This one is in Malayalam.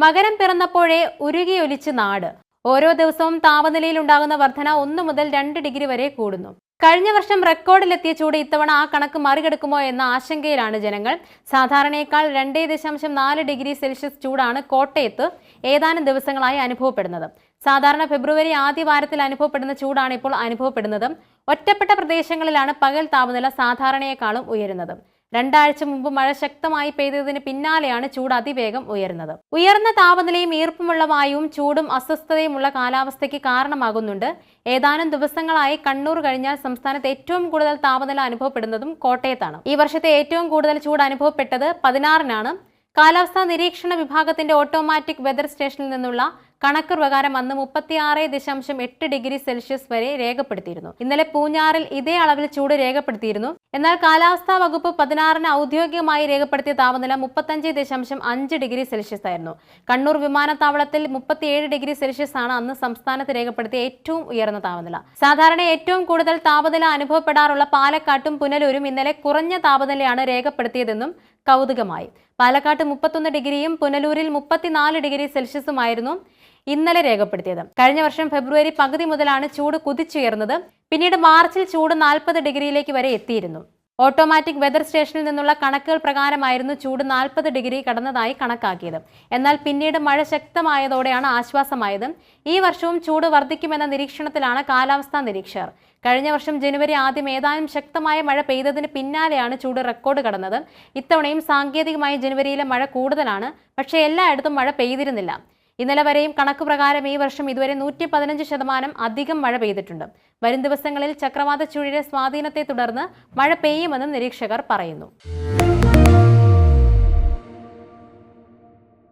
മകരം പിറന്നപ്പോഴേ ഉരുകിയൊലിച്ച് നാട്. ഓരോ ദിവസവും താപനിലയിൽ ഉണ്ടാകുന്ന വർധന 1 മുതൽ 2 ഡിഗ്രി വരെ കൂടുന്നു. കഴിഞ്ഞ വർഷം റെക്കോർഡിലെത്തിയ ചൂട് ഇത്തവണ ആ കണക്ക് മറികടക്കുമോ എന്ന ആശങ്കയിലാണ് ജനങ്ങൾ. സാധാരണയേക്കാൾ 2.4 ഡിഗ്രി സെൽഷ്യസ് ചൂടാണ് കോട്ടയത്ത് ഏതാനും ദിവസങ്ങളായി അനുഭവപ്പെടുന്നത്. സാധാരണ ഫെബ്രുവരി ആദ്യ വാരത്തിൽ അനുഭവപ്പെടുന്ന ചൂടാണ് ഇപ്പോൾ അനുഭവപ്പെടുന്നത്. ഒറ്റപ്പെട്ട പ്രദേശങ്ങളിലാണ് പകൽ താപനില സാധാരണയെക്കാളും ഉയരുന്നത്. 2 ആഴ്ച മുമ്പ് മഴ ശക്തമായി പെയ്തതിന് പിന്നാലെയാണ് ചൂട് അതിവേഗം ഉയരുന്നത്. ഉയർന്ന താപനിലയും ഈർപ്പമുള്ള വായുവും ചൂടും അസ്വസ്ഥതയുമുള്ള കാലാവസ്ഥയ്ക്ക് കാരണമാകുന്നുണ്ട്. ഏതാനും ദിവസങ്ങളായി കണ്ണൂർ കഴിഞ്ഞാൽ സംസ്ഥാനത്ത് ഏറ്റവും കൂടുതൽ താപനില അനുഭവപ്പെടുന്നതും കോട്ടയത്താണ്. ഈ വർഷത്തെ ഏറ്റവും കൂടുതൽ ചൂട് അനുഭവപ്പെട്ടത് 16-നാണ്. കാലാവസ്ഥാ നിരീക്ഷണ വിഭാഗത്തിന്റെ ഓട്ടോമാറ്റിക് വെതർ സ്റ്റേഷനിൽ നിന്നുള്ള കണക്ക് പ്രകാരം അന്ന് 36.8 ഡിഗ്രി സെൽഷ്യസ് വരെ രേഖപ്പെടുത്തിയിരുന്നു. ഇന്നലെ പൂഞ്ഞാറിൽ ഇതേ അളവിൽ ചൂട് രേഖപ്പെടുത്തിയിരുന്നു. എന്നാൽ കാലാവസ്ഥാ വകുപ്പ് 16-ന് ഔദ്യോഗികമായി രേഖപ്പെടുത്തിയ താപനില 35.5 ഡിഗ്രി സെൽഷ്യസ് ആയിരുന്നു. കണ്ണൂർ വിമാനത്താവളത്തിൽ 37 ഡിഗ്രി സെൽഷ്യസ് ആണ് അന്ന് സംസ്ഥാനത്ത് രേഖപ്പെടുത്തിയ ഏറ്റവും ഉയർന്ന താപനില. സാധാരണ ഏറ്റവും കൂടുതൽ താപനില അനുഭവപ്പെടാറുള്ള പാലക്കാട്ടും പുനലൂരും ഇന്നലെ കുറഞ്ഞ താപനിലയാണ് രേഖപ്പെടുത്തിയതെന്നും കൗതുകമായി. പാലക്കാട്ട് 31 ഡിഗ്രിയും പുനലൂരിൽ 34 ഡിഗ്രി സെൽഷ്യസുമായിരുന്നു ഇന്നലെ രേഖപ്പെടുത്തിയത്. കഴിഞ്ഞ വർഷം ഫെബ്രുവരി പകുതി മുതലാണ് ചൂട് കുതിച്ചുയർന്നത്. പിന്നീട് മാർച്ചിൽ ചൂട് 40 ഡിഗ്രിയിലേക്ക് വരെ എത്തിയിരുന്നു. ഓട്ടോമാറ്റിക് വെതർ സ്റ്റേഷനിൽ നിന്നുള്ള കണക്കുകൾ പ്രകാരമായിരുന്നു ചൂട് 40 ഡിഗ്രി കടന്നതായി കണക്കാക്കിയത്. എന്നാൽ പിന്നീട് മഴ ശക്തമായതോടെയാണ് ആശ്വാസമായത്. ഈ വർഷവും ചൂട് വർദ്ധിക്കുമെന്ന നിരീക്ഷണത്തിലാണ് കാലാവസ്ഥാ നിരീക്ഷകർ. കഴിഞ്ഞ വർഷം ജനുവരി ആദ്യം ഏതാനും ശക്തമായ മഴ പെയ്തതിന് പിന്നാലെയാണ് ചൂട് റെക്കോർഡ് കടന്നത്. ഇത്തവണയും സാങ്കേതികമായി ജനുവരിയിലെ മഴ കൂടുതലാണ്. പക്ഷേ എല്ലായിടത്തും മഴ പെയ്തിരുന്നില്ല. ഇന്നലെ വരെയും കണക്ക് പ്രകാരം ഈ വർഷം ഇതുവരെ 115% അധികം മഴ പെയ്തിട്ടുണ്ട്. വരും ദിവസങ്ങളിൽ ചക്രവാത ചുഴിയുടെ സ്വാധീനത്തെ തുടർന്ന് മഴ പെയ്യുമെന്നും നിരീക്ഷകർ പറയുന്നു.